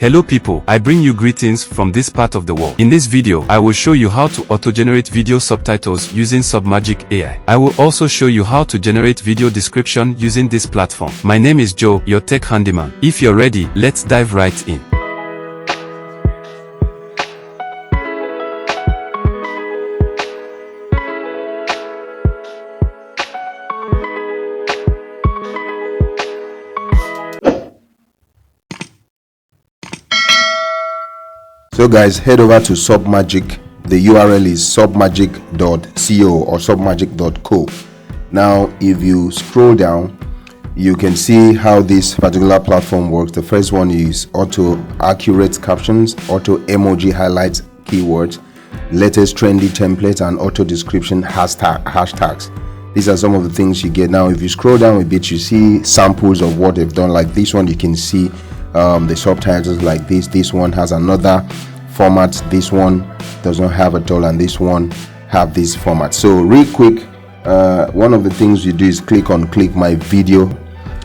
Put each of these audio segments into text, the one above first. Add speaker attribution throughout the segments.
Speaker 1: Hello people, I bring you greetings from this part of the world. In this video, I will show you how to auto-generate video subtitles using Submagic Ai. I will also show you how to generate video description using this platform. My name is Joe, your tech handyman. If you're ready, let's dive right in.
Speaker 2: So guys, head over to Submagic. The URL is submagic.co or submagic.co. Now if you scroll down, you can see how this particular platform works. The first one is auto accurate captions, auto emoji highlights keywords, latest trendy templates, and auto description hashtags. These are some of the things you get. Now if you scroll down a bit, you see samples of what they've done. Like this one, you can see the subtitles like this one has another format, this one does not have at all, and this one have this format. So real quick, one of the things you do is click my video.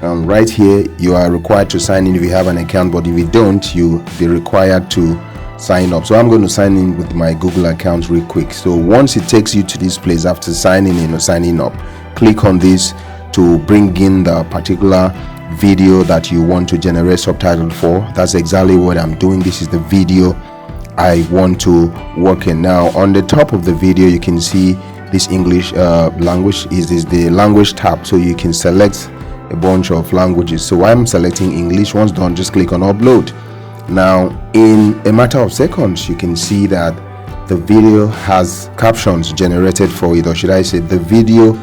Speaker 2: Right here you are required to sign in if you have an account, but if you don't, you'll be required to sign up. So I'm going to sign in with my Google account real quick. So once it takes you to this place after signing in or signing up, click on this to bring in the particular video that you want to generate subtitle for. That's exactly what I'm doing. This is the video I want to work in. Now on the top of the video you can see this English language is the language tab, so you can select a bunch of languages. So I'm selecting English. Once done, just click on upload. Now in a matter of seconds you can see that the video has captions generated for it, or should I say the video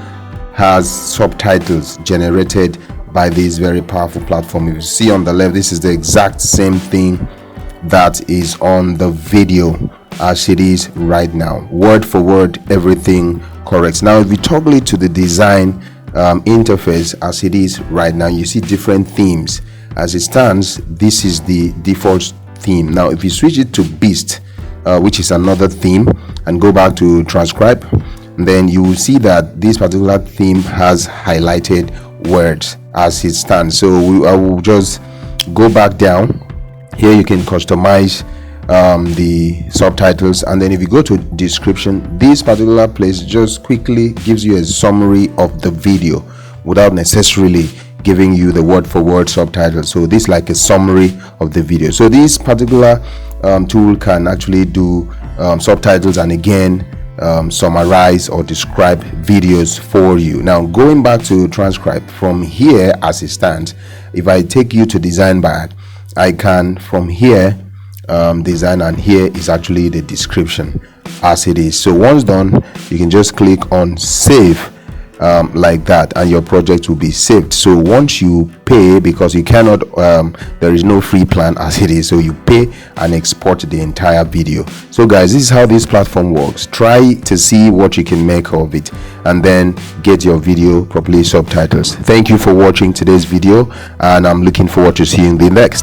Speaker 2: has subtitles generated by this very powerful platform. If you see on the left, this is the exact same thing that is on the video as it is right now, word for word, everything correct. Now if you toggle it to the design interface as it is right now, you see different themes. As it stands, this is the default theme. Now if you switch it to beast, which is another theme, and go back to transcribe, then you will see that this particular theme has highlighted words as it stands. So I will just go back down. Here you can customize the subtitles, and then if you go to description, this particular place just quickly gives you a summary of the video without necessarily giving you the word for word subtitles. So this is like a summary of the video. So this particular tool can actually do subtitles and again summarize or describe videos for you. Now going back to transcribe, from here as it stands, if I take you to design bar, I can from here design, and here is actually the description as it is. So once done, you can just click on save like that, and your project will be saved. So once you pay, because you cannot there is no free plan as it is, so you pay and export the entire video. So guys, this is how this platform works. Try to see what you can make of it, and then get your video properly subtitles. Thank you for watching today's video, and I'm looking forward to seeing the next.